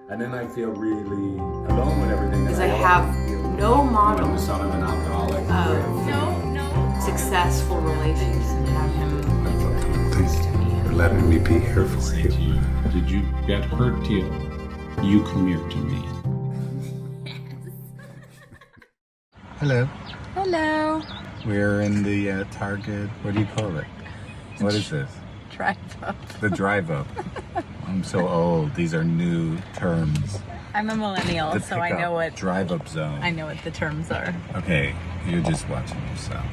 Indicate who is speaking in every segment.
Speaker 1: And then I feel really alone with everything.
Speaker 2: Because I have no model
Speaker 1: The son of an alcoholic.
Speaker 2: of successful relationships and have him
Speaker 1: Thanks for letting me be here for you.
Speaker 3: Did you get hurt, Teale? You come here to me.
Speaker 1: Hello.
Speaker 2: Hello.
Speaker 1: We're in the Target. What do you call it? What is this?
Speaker 2: Drive up.
Speaker 1: The drive up. I'm so old. These are new terms.
Speaker 2: I'm a millennial,
Speaker 1: The
Speaker 2: so I
Speaker 1: pickup
Speaker 2: know what
Speaker 1: drive up zone.
Speaker 2: I know what the terms are.
Speaker 1: Okay, you're just watching yourself.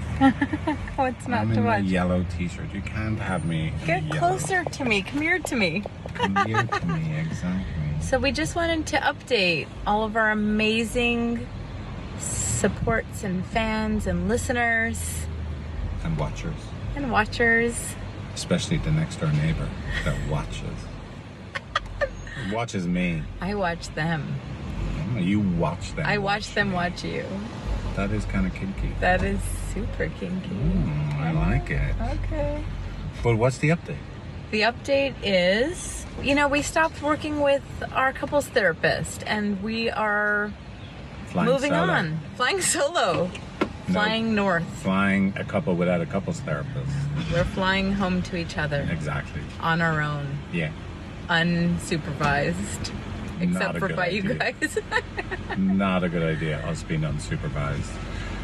Speaker 2: What's not
Speaker 1: I'm
Speaker 2: to
Speaker 1: in my
Speaker 2: watch?
Speaker 1: yellow t-shirt. You can't have me in
Speaker 2: Get
Speaker 1: yellow.
Speaker 2: closer to me. Come here to me.
Speaker 1: Come here to me, exactly.
Speaker 2: So we just wanted to update all of our amazing supports and fans and listeners
Speaker 1: And watchers.
Speaker 2: and watchers.
Speaker 1: Especially the next door neighbor that watches. Watches me.
Speaker 2: I watch them.
Speaker 1: Oh, you watch them.
Speaker 2: I watch them
Speaker 1: me.
Speaker 2: watch you.
Speaker 1: That is kind of kinky.
Speaker 2: That is super kinky.
Speaker 1: I like it.
Speaker 2: Okay.
Speaker 1: But what's the update?
Speaker 2: The update is, we stopped working with our couples therapist and we are
Speaker 1: Flying
Speaker 2: moving
Speaker 1: solo.
Speaker 2: on. Flying solo.
Speaker 1: No.
Speaker 2: Flying north.
Speaker 1: Flying a couple without a couples therapist.
Speaker 2: We're flying home to each other
Speaker 1: Exactly.
Speaker 2: on our own,
Speaker 1: Yeah.
Speaker 2: unsupervised.
Speaker 1: Not
Speaker 2: Except
Speaker 1: a
Speaker 2: for
Speaker 1: good
Speaker 2: by you
Speaker 1: idea.
Speaker 2: guys.
Speaker 1: Not a good idea, us being unsupervised.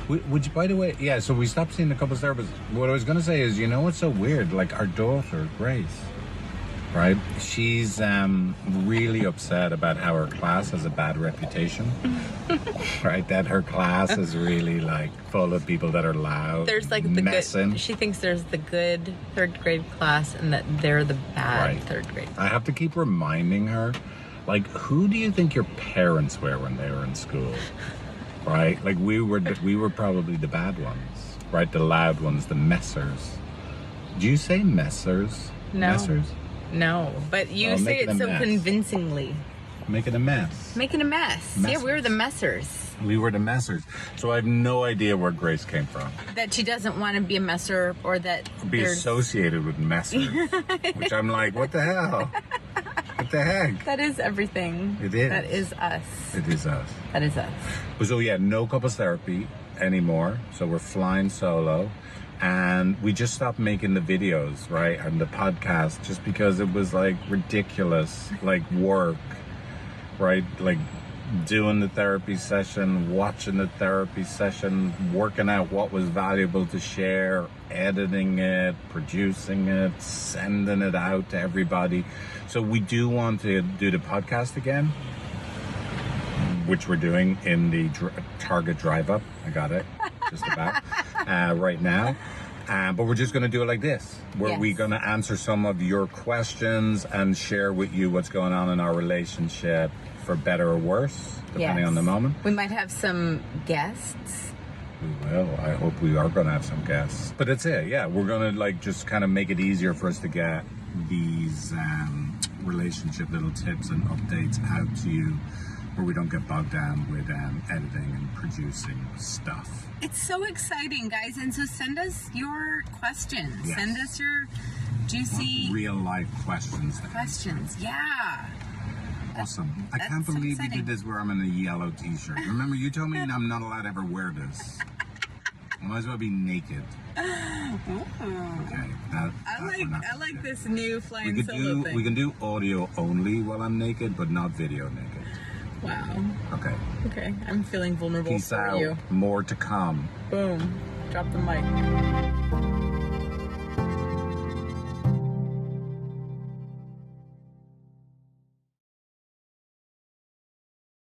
Speaker 1: Which, by the way, yeah, so we stopped seeing the couples therapist. What I was going to say is, what's so weird? Like, our daughter, Grace, right? She's really upset about how her class has a bad reputation, right? That her class is really, like, full of people that are loud,
Speaker 2: There's like the
Speaker 1: messing.
Speaker 2: good, she thinks there's the good third grade class and that they're the bad
Speaker 1: Right.
Speaker 2: third grade.
Speaker 1: I have to keep reminding her, like, who do you think your parents were when they were in school? Right? Like, we were probably the bad ones, right? The loud ones, the messers. Do you say messers?
Speaker 2: No.
Speaker 1: Messers?
Speaker 2: No, but you
Speaker 1: Oh,
Speaker 2: say
Speaker 1: making
Speaker 2: it
Speaker 1: a
Speaker 2: so
Speaker 1: mess.
Speaker 2: convincingly.
Speaker 1: Making a mess.
Speaker 2: Making a mess. Yeah, we were the messers.
Speaker 1: We were the messers. So I have no idea where Grace came from.
Speaker 2: That she doesn't want to be a messer or that
Speaker 1: Be
Speaker 2: there's...
Speaker 1: associated with messers. Which I'm like, what the hell? What the heck?
Speaker 2: That is everything.
Speaker 1: It is.
Speaker 2: That is us.
Speaker 1: It is us.
Speaker 2: That is us.
Speaker 1: So yeah, no couples therapy anymore. So we're flying solo. And we just stopped making the videos, right? And the podcast just because it was like ridiculous, like work, right? Like doing the therapy session, watching the therapy session, working out what was valuable to share, editing it, producing it, sending it out to everybody. So we do want to do the podcast again, which we're doing in the Target drive up. I got it, just about, right now. But we're just going to do it like this, where
Speaker 2: Yes.
Speaker 1: we're going to answer some of your questions and share with you what's going on in our relationship, for better or worse, depending on the moment.
Speaker 2: We might have some guests.
Speaker 1: We will. I hope we are going to have some guests. But that's it. Yeah, we're going to just kind of make it easier for us to get these relationship little tips and updates out to you, where we don't get bogged down with editing and producing stuff.
Speaker 2: It's so exciting, guys. And so send us your questions.
Speaker 1: Yes.
Speaker 2: Send us your juicy
Speaker 1: Real life questions.
Speaker 2: questions. Yeah.
Speaker 1: Awesome. I
Speaker 2: That's
Speaker 1: can't
Speaker 2: so
Speaker 1: believe
Speaker 2: exciting.
Speaker 1: you did this where I'm in a yellow t-shirt. Remember, you told me I'm not allowed to ever wear this. I might as well be naked. Okay.
Speaker 2: I like this new flying solo thing.
Speaker 1: We can do audio only while I'm naked, but not video naked.
Speaker 2: Wow.
Speaker 1: Okay.
Speaker 2: Okay. I'm feeling vulnerable
Speaker 1: Peace
Speaker 2: for
Speaker 1: out.
Speaker 2: you.
Speaker 1: More to come.
Speaker 2: Boom. Drop the mic.